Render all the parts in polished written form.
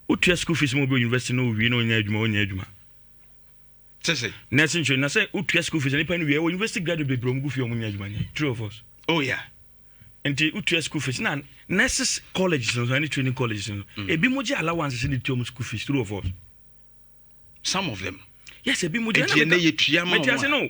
utua school fees mo be university no we no nya adwuma say nursing training na say utua school fees any pen we university graduate be bro mo fi omo nya adwuma nya true of us oh yeah enti utua school fees na nurses colleges no any training colleges no e bi mo je allowance in the tuom school fees true of us some of them yes e bi mo je na yetua ma no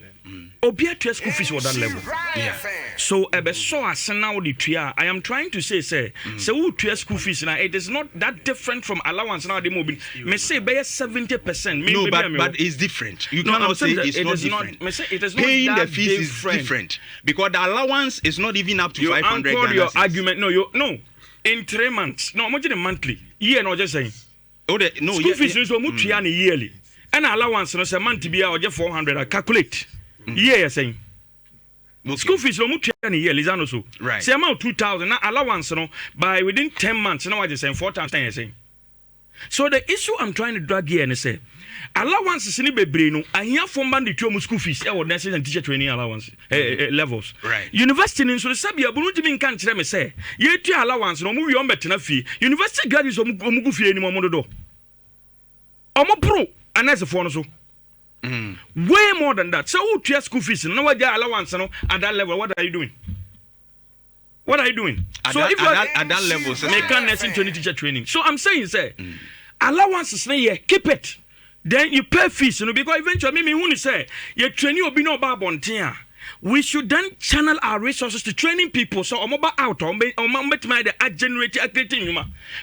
obi atua school fees for that level yeah so ebe so asena wo the tua I am trying to say who tua school fees now it is not that different from allowance now the mobile me say be 70% no but it's different you cannot say it's not different me say it is not paying that the fees is different because the allowance is not even up to you 500 Ghana your argument no in 3 months no mo just monthly year no just saying no school fees so mo tua na yearly and allowance no say month bia o je 400 I calculate year you saying okay. School fees no mutu na year lizano so right say amount 2000 na allowance no by within 10 months now I just saying 4 times 10 saying so the issue I'm trying to drag here and say allowance is ni bebre no ahia for man the tuom school fees e wo nurses and teacher training allowance levels right university ni so sabia bunu timi nka nkire me say ye tu allowance no mu wi on betena fie university graduates omu gu fie ni mo dodo omo pro anase for no so way more than that. So who to school fees? No what allowance no at that level. What are you doing? What are you doing? At so that, if you at that level, make a nursing training teacher training. So I'm saying say allowances na keep it. Then you pay fees, because eventually me who say you train you be no babontia. We should then channel our resources to training people so omoba out or the generate accrediting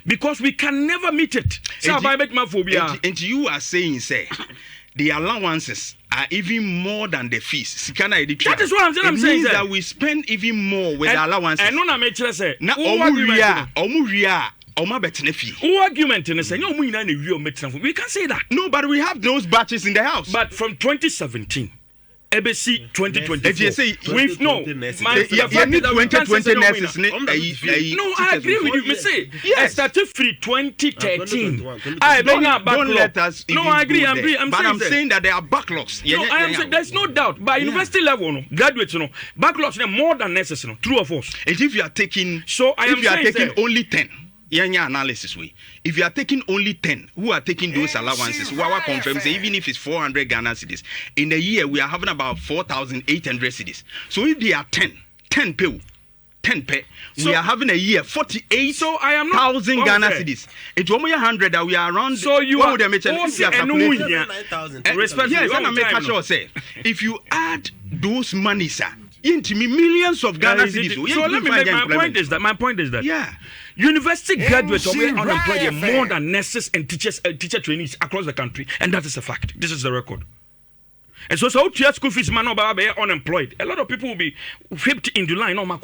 because we can never meet it. So and you are saying say the allowances are even more than the fees. That is what I'm saying. It means that we spend even more with the allowances. And no na make sure say na omuria who argument in say no we can say that. No, but we have those batches in the house. But from 2017 ABC 2024. We've no. 2020 nurses. No, I agree with you. Me say yes. I started free 2013. Don't let us. No, I agree. I'm saying that there are backlogs. No, I am saying there's no doubt. By university level, no, graduates, no, backlogs more than necessary. True of us. And if you are taking, only 10. Analysis way. If you are taking only 10 who are taking those allowances, Wawa confirms even if it's 400 Ghana cedis, in a year we are having about 4,800 cedis. So if they are 10 pay, we are having a year 48,000 Ghana cedis. It's only 100 that we are around. So you are yes, and I make sure say if you add those money, sir, into millions of Ghana cedis. So let me make my point is that yeah. University graduates are unemployed more than nurses and teachers, teacher trainees across the country, and that is a fact. This is the record. And so to school fees man be unemployed. A lot of people will be whipped into line on my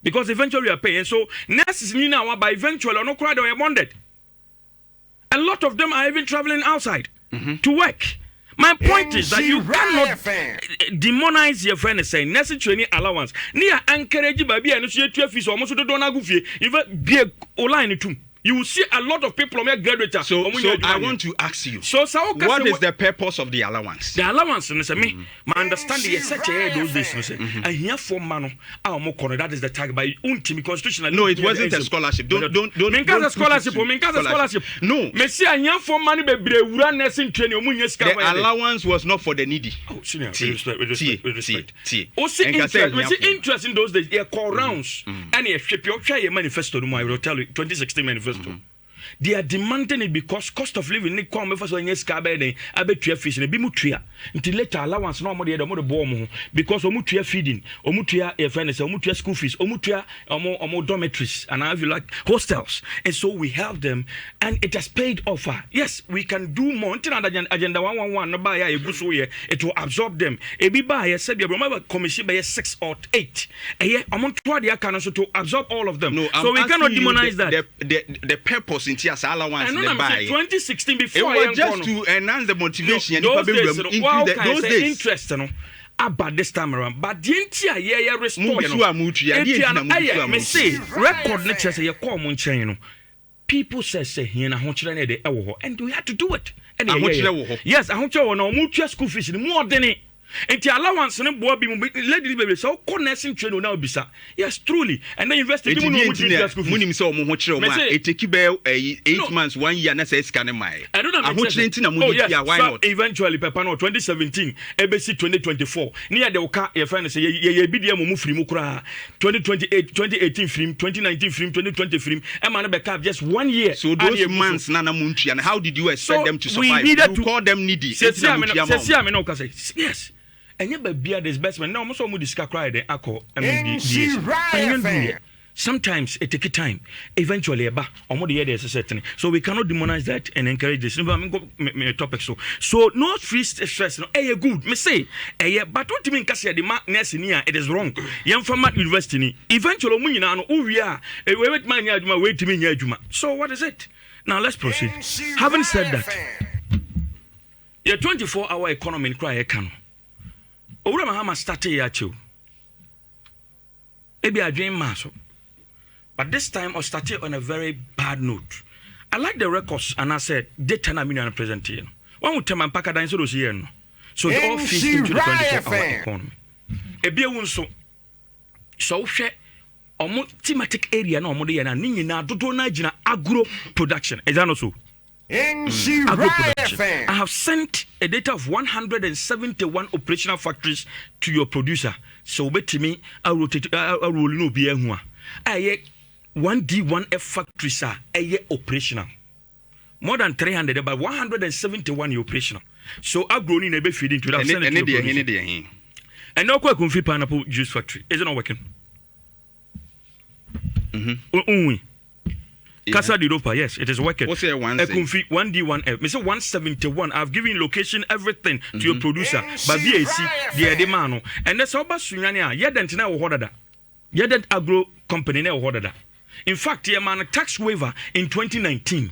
because eventually we are paying. So nurses now but eventually no crowd are bonded. A lot of them are even traveling outside to work. My point is that you cannot demonize your friend and say necessary training allowance. Near encourage baby and you fees almost don't go fee. Even be online too. You will see a lot of people on graduate. So I want to ask you. What is the purpose of the allowance? The allowance, me, my understanding is such a those days. I hear for man, that is the tag by Untimi constitutional. No, it wasn't a scholarship. Don't. Scholarship. No. Messi, I hear for money by run nursing training. The allowance was not for the needy. Oh, senior. Respect. Also, interest in those days. They call rounds and you ship your manifesto. I will tell you 2016 manifesto. They are demanding it because cost of living need come first when you scabe then abetua fish ne bi mutua until later allowance no more the bomb because omutua feeding omutua e friend say omutua school fees omutua omo dormitories and have you like hostels, and so we help them and it has paid off. Yes, we can do more until agenda 111 no buy e so here it will absorb them e bi buy e say be remember commission by 6 or 8 e omo to the account so to absorb all of them. No, so we cannot demonize that the purpose in allowance and the buy 2016 before it was just to enhance the motivation those those days interest about this time around but the entire year restore me say record nature say you call mon chain people say here na honchire na dey and we had to do it and yes I honchire no mutua school fees more than it And the allowance and boy be lady baby so nursing training now bisa. Yes, truly. And then invest in money so much it take you 8 months, 1 year, and say scan my. I don't know. Why not? Eventually, Papa no 2017, ABC 2024. Near the Oka, your friend say ye be the move free mukra 2028, 2018 film, 2019 film, 2020 film. And man be cap just 1 year. So those months nana munchi, and how did you expect them to survive? You call them needy. Yes. And you be a disbursement. Now, most of them discuss cry. They acco. Sometimes it take time. Eventually, certain. So we cannot demonize that and encourage this. Me topic so no free stress. No, good. Me say, but what you mean? Kasi the mark it is wrong. Young from university. Eventually, we know who we are. Wait, man, wait to me, so what is it? Now let's proceed. Having said that, your 24-hour economy in cry can. Owura Mahama started here too. Maybe I dream maso. But this time I started on a very bad note. I like the records and I said, they turn a million present here. One would tell my packer dance those here. So they all fit into the 24-hour economy. A beer won so share or thematic area no more than a na dodo na jina agro production. Is that not so? Agro production. I have sent a data of 171 operational factories to your producer. So bet me I will no be a 1D1F factories are operational. More than 300, but 171 operational. So agro in a be feeding to that. And now quite confused pineapple juice factory. Is it not working? Casa de Europa, yes, it is working. What's your 1D1F? Me say 171. I've given location, everything to your producer. But BAC, the demand. And that's how about Sunyania. Yedent now order that. Yedent agro company now order that. In fact, yeah, man, tax waiver in 2019.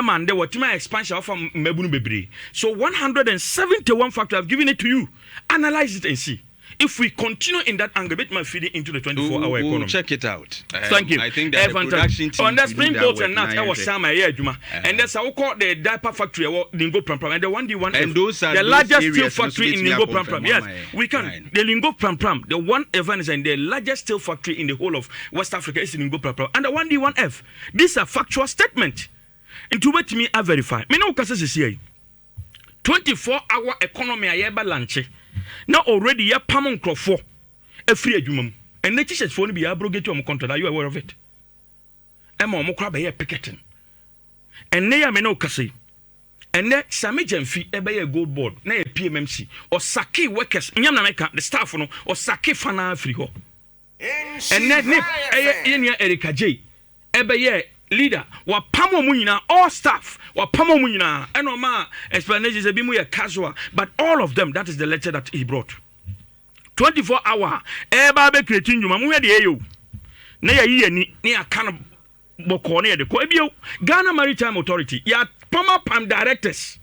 Man, there was my expansion from Mebunu Bebre. So 171 factors, I've given it to you. Analyze it and see. If we continue in that angle, it might feed into the 24-hour economy. Check it out. Thank you. I think that the production team on the spring boats and nuts, I was summer here, Juma. And that's how we call the diaper factory, Lingo Pram Pram, and the 1D1. And those are the largest steel factory in Lingo Pram Pram. Yes, we can. Right. The Lingo Pram Pram, the one event and the largest steel factory in the whole of West Africa is in Lingo Pram Pram. And the 1D1F. These are factual statements. And to what me, I verify. Me no cases is here. 24-hour economy, I ever lunch. Now already ya pamon crofo a free adwumam and the teachers phone be abrogate your contract. Are you aware of it? Emma mo crab here picketing and near me no kasi and there samijan fee a gold board na a PMMC or sake workers nyamna the staff no or sake fana free ho and net nip Erika J ebe leader wa pamo munyina all staff wa pamo munyina eno ma explanations ebi mu casual but all of them, that is the lecture that he brought. 24 hour eba be creating you mu de yo na ya yi ani ne aka boko ne de ko ebio Ghana Maritime Authority ya pam directors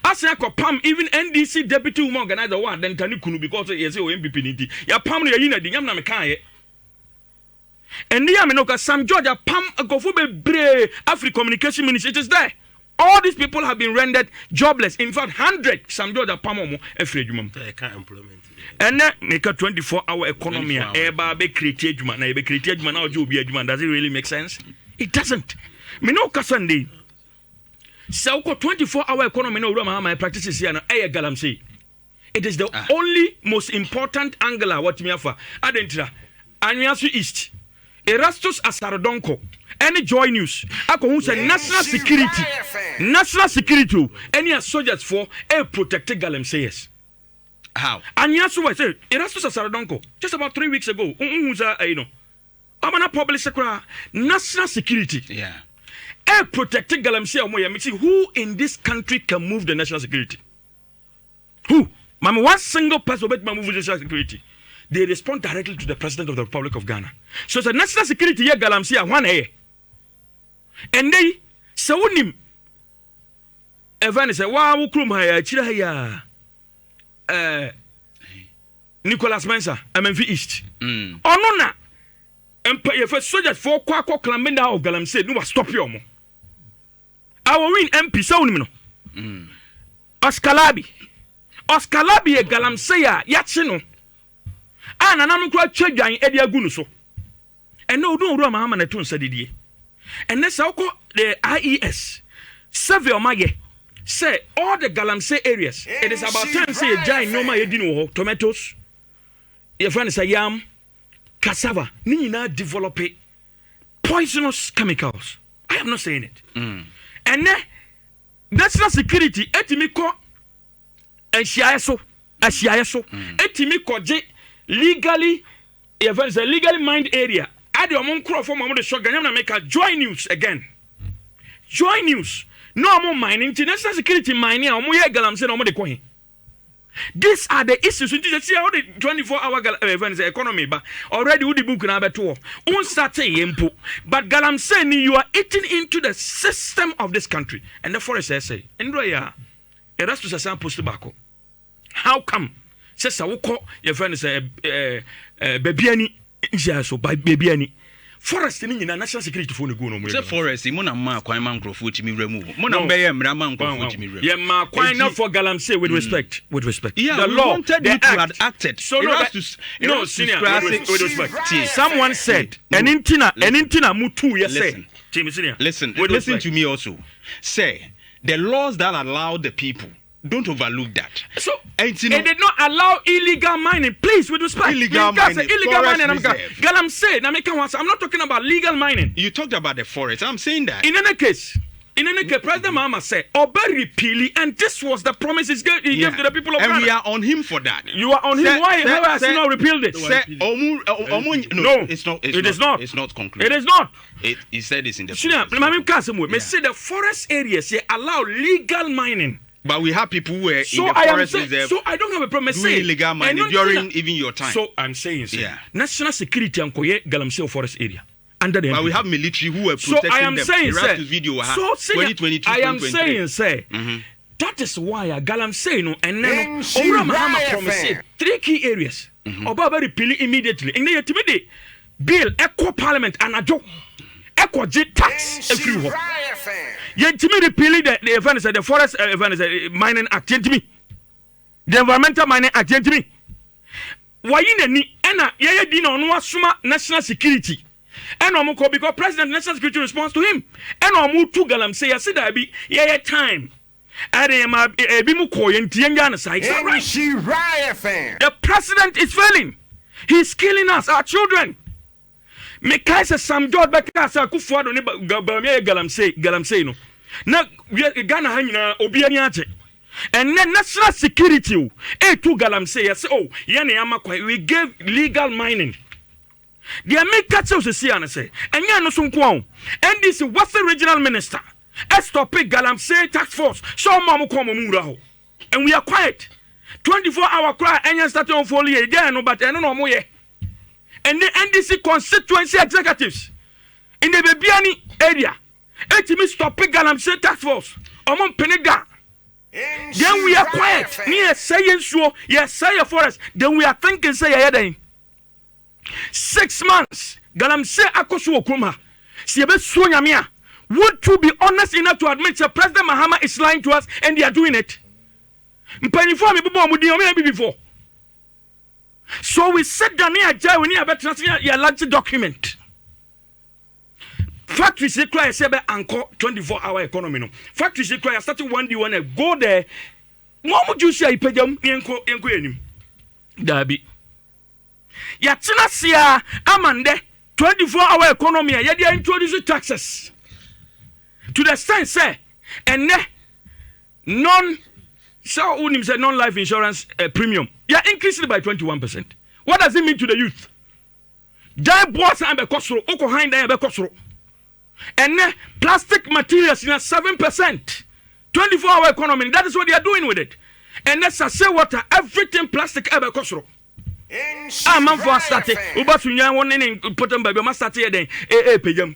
asa ko pam even NDC deputy woman organizer wa den tani kunu because yes o MPP niti ya pam no ya yi na de nyam na me kan ye. And near Menoka, Sam Georgia, Pam, Gofu Bre, African Communication Ministry, it is there. All these people have been rendered jobless. In fact, 100 Sam Georgia Pamomo, Efrejum. They can't implement it. And then make a 24-hour economy, Eba be created man, be created man, now you be a man. Does it really make sense? It doesn't. Menoka Sunday. So, 24-hour economy, no Roma, my practices here, GALAMSEY. It is the only most important angle what me offer. Adentra, Anyasu East. Erastus Asarodonko, any Joy News, Ako who said national security, any soldiers for a protected GALAMSEYers. How? And yes, I said Erastus Asarodonko, just about 3 weeks ago, I'm gonna publish national security. Yeah. A protected GALAMSEY, who in this country can move the national security? Who? Mama, one single person will move the national security. They respond directly to the President of the Republic of Ghana. So it's a national security here, GALAMSEY, one here. And they say, Evan say, wow, Chiraya, Nicholas Mensa, MMV East. Oh, no, and if a soldier for Quaco Clamenda of GALAMSEY, no, stop your mo. I will win MP, so no. Oscalabi. Oskalabi Galamsey Yachino. And I'm quite changing Edia Gunuso. And no, don't run my man said it. And that's how the IES. Several Maye say all the Galamsey areas. It is about time say a giant no my tomatoes. Your friend is a yam, cassava, Nina develop poisonous chemicals. I am not saying it. And then national security, etimiko and shiaso, etimiko legally, if it's a legally mined area. I do among crop from the shotgun and make a joy news again. Joy news. No more mining, national security mining, or more Galamsey no more the coin. These are the issues. You see how the 24-hour economy, but already with the book now better. On Saturday, but Galamsey, you are eating into the system of this country, and the forest say, and Erastus has post tobacco. How come? Says I will call your friend is Babiani, so by Babiani. Forest in the national security for the go. The forest, Mona Quine Mancro, which me remove. Mona Bayam Raman, yeah, ma quite not for Galamsey with respect. With respect. Yeah, the law, they had acted. So no, senior, with respect. Someone said, an intina mutu, yes, listen to me also. Say, the laws that allow the people. Don't overlook that. So, it did not allow illegal mining. Please, with respect. Illegal mining. Galamsey, I'm not talking about legal mining. You talked about the forest. I'm saying that. In any case, President Mahama said, Obey repeal, and this was the promise he gave to the people of Ghana. And we are on him for that. You are on him. Why has he not repealed it? No, it's not. It is not. It's not concluded. It is not. He said this in the process. Say the forest areas allow legal mining. But we have people who were in the forest reserve. So I don't have a problem doing illegal mining during even your time. So I'm saying, national security and Galamsey forest area. Under the but we have military who were protecting them. I am saying, that is why Galamsey no and then Ora Mahama promised 3 key areas. Oba repeal immediately. In the ultimate bill, echo parliament and adjo. Echo tax everywhere. Yentimi repeal the forest mining act yentimi. The environmental mining act yentimi. Why in any ena ye di na ono asuma national security. And omo because president national security responds to him. And omo to Galamsey ya say that be ye time. The president is failing. He's killing us, our children. Mekaisa some God Bakasa Kufuado Galamsey no. Now Ghana Hana Obianiate. And then national security to Galamsey say, oh, Yanayama, we gave legal mining. The American say, and Yano Sunquan, and this Western Regional Minister, stop Galamsey task force, so Mamu Komuraho. And we are quiet. 24-hour cry, and you start on folio again, but I don't know more. And the NDC constituency executives in the Babiani area, me stop Galamsey task force, Omon Penega. Then we are quiet. Near saying so, yes, say forest. Then we are thinking, say, 6 months, Galamsey Akosu Okuma. Siebe Sunyamia. Would you be honest enough to admit that President Mahama is lying to us and they are doing it? Before. So we sit down here, we need a large document. Factories require anchor 24-hour economy. No. Factories require starting one day when I go there. What would you say? Dabi. Yatina sia amande 24-hour economy. They introduce taxes to the extent say and non-life insurance premium. You are increasing by 21%. What does it mean to the youth? They boss and be kosro, oko hind they be kosro. And plastic materials in 7%. 24-hour economy. That is what they are doing with it. And let's say water, everything plastic ever kosro. Man for started. Ubasunya one in important baby must start here then. Pejam.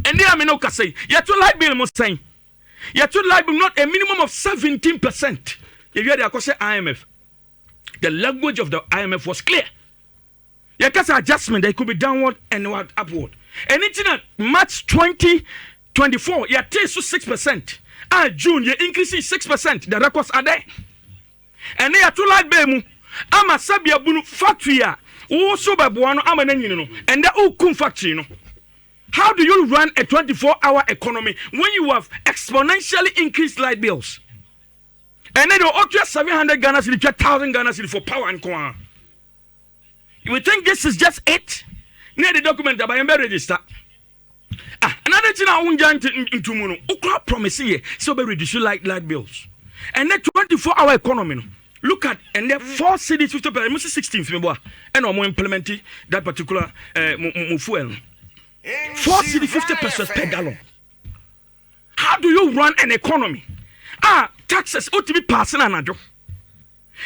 And they are no say. You to light bill must say. You to light bill not a minimum of 17%. If you had a say IMF. The language of the IMF was clear. You can say adjustment, they could be downward and upward. And it's in March 2024, you take 6%. June, you increase 6%. The records are there. and they are too light bemu. I'm a sabia bunu factory. Also by buano amanenino, and the Ukum factory. No. How do you run a 24-hour economy when you have exponentially increased light bills? And then you offer 700 Ghana cedi, 1,000 Ghana cedi for power and coin. You think this is just it? Near the document that I am register. Another thing I want into mono. Ukra promise here, so be reduce light bills. And that 24-hour economy. Look at and there 4 cities 50%, 16th member, and I'm implementing that particular fuel. 4 cities 50% per gallon. How do you run an economy? Taxes ought to be passing another.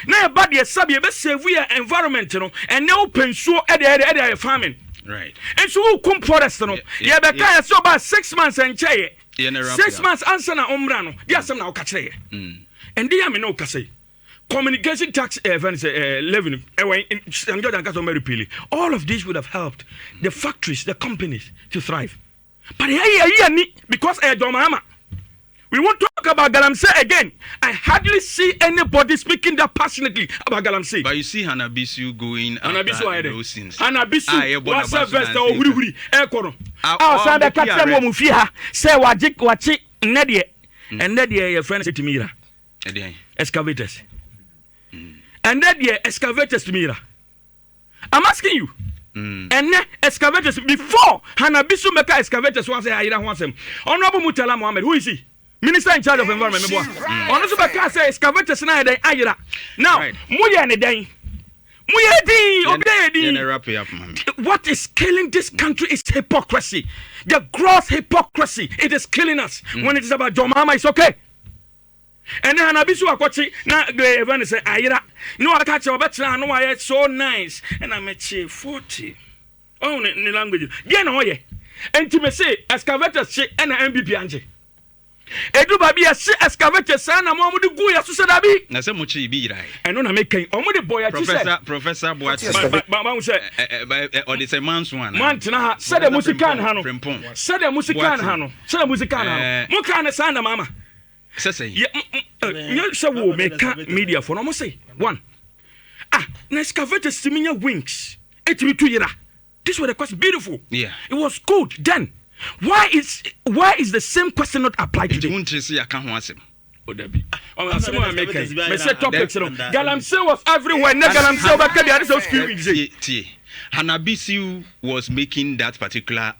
Now, about the sub, you best save we are environment, and no open so at the farming. Right. And so, come forest, yeah, but I saw about 6 months and chay. 6 months answer na ombrano. There some now catch and they are no case. Communication tax revenue, all of these would have helped the factories, the companies to thrive. But because we won't talk about Galamsey again. I hardly see anybody speaking that passionately about Galamsey. But you see Hanabisu going after those things. Hanabisu, what's the best of Huri? Ekono. Outside the Katam Mufia, say Wachi, Nadia, and Nadia, your friend to Mira. Excavators. And Nadia, excavators to Mira. I'm asking you. And excavators before Hanabisu Meka excavators was I don't want them. Honorable Mutala Mohammed, who is he? Minister in charge of environment. Honestly, because excavators now they ayira. Now, muya ne den. What is killing this country is hypocrisy. The gross hypocrisy. It is killing us. When it is about John Mama, it's okay. And then Hanabisu Akochi, now Evan say ayira. No, I catch your better. No, I so nice. And I'm at 40. Oh, in language. Yeah, no, yeah. And to me say, excavators and MVP Anje. Edu babi ya si excavator sana mo amudu gu ya susa dabi na se mo chi bi rai eno na make omude boy ya chi se professor boati ba mo se o de se manso ana man tena ha se de musikan ha no se de musikan ha no se de musikan ha mo kan sana mama se se you se wo make media for no mo say one na excavator siminya wings etimi tu yira. This was the question beautiful. Yeah, it was good then. Why is the same question not applied today? Galamsey was everywhere. Hanabisu was making that particular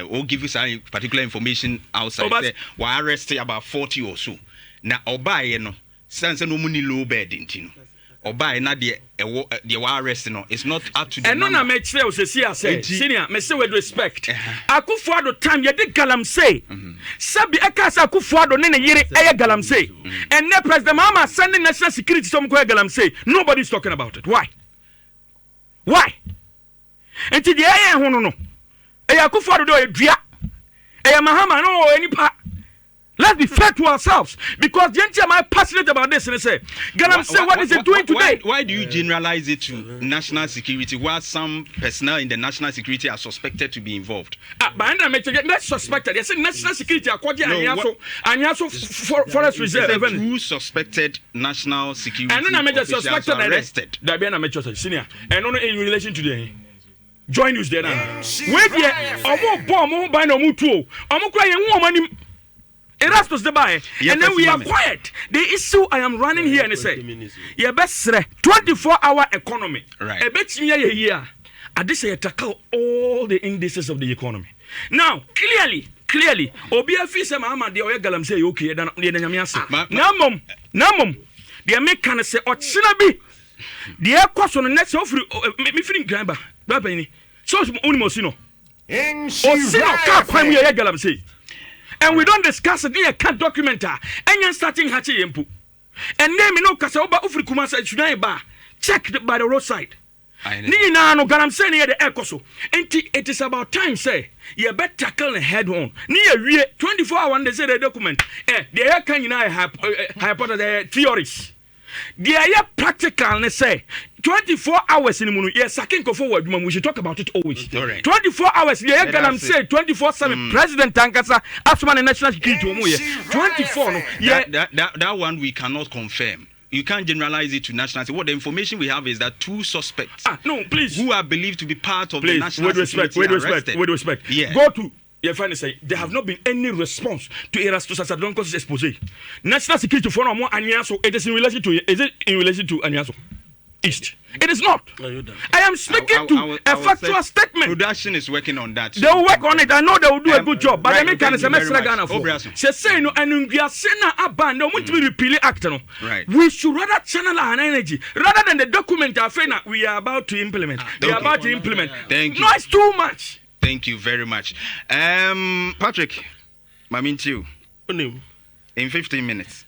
or give you some particular information outside. Why arrested about 40 or so. Now Obaye no sense no money low bed intino. Obaye na the arrest no it's not up to the and no na me chere o se senior me say with respect Akufuado time ye de Galamsey sabi ekasa Akufuado ne yire eye Galamsey and ne president mama sending national security some ko Galamsey. Nobody is talking about it. Why enti de eye ho no eye Akufuado do edua eye mahama no any pa. Let's be fair to ourselves, because the am I passionate about this and say, Galamsey, what is it doing today? Why do you generalize it to national security while some personnel in the national security are suspected to be involved? But I'm not suspected. They say national security and also forest reserve. Who suspected national security officials arrested? That be a senior, and only in relation to the join news there now. Wait here, I'm bomb by no mutual. I'm crying woman. Erastus the buy, and then we are quiet. The issue I am running here and say, yeah, best 24-hour economy. Right. A bit here. I just say tackle all the indices of the economy. Now, clearly, Obiafi say Mama the Oya Galamsey okay than the Nyamiasa. Namum, the American say Ochinabi. The air cost on the next offer me feeling grabber. Babini. So Unimosino. Osino can't find me a Galamsey. And we don't discuss it in a can't document and you're starting Hachi Yempu. And name no Kasaoba Ufrikuma said Shunaiba, checked by the roadside. Nina no Galamsey near the Ecoso. And it is about time, say, you better tackle the head on. Near 24 hours, they say the document. The air can you know hypothesis theories. The air practical, they say 24 hours in the moon. Yes, I can go forward. We should talk about it always. 24 hours. The air Galamsey 24/7. President Tankasa, Asman and National Security. 24. Yeah, that one we cannot confirm. you can't generalize it to nationality. What the information we have is that 2 suspects no, please, who are believed to be part of the national security with respect. Yeah. Go to your friend and say there have not been any response to Erastus Asadonko's expose. National security for more Anyaso. It is in relation to Anyaso East. It is not. I am speaking to a factual statement. Production is working on that. They will work on it. I know they will do a good job. But right, they make a semester Ghana for. Say no, and we are saying about no want to be repealing act. No, right. We should rather channel our energy rather than the document we are about to implement. We are about to implement. Thank you. No, it's too much. Thank you very much. Patrick, Mamintiu, in 15 minutes.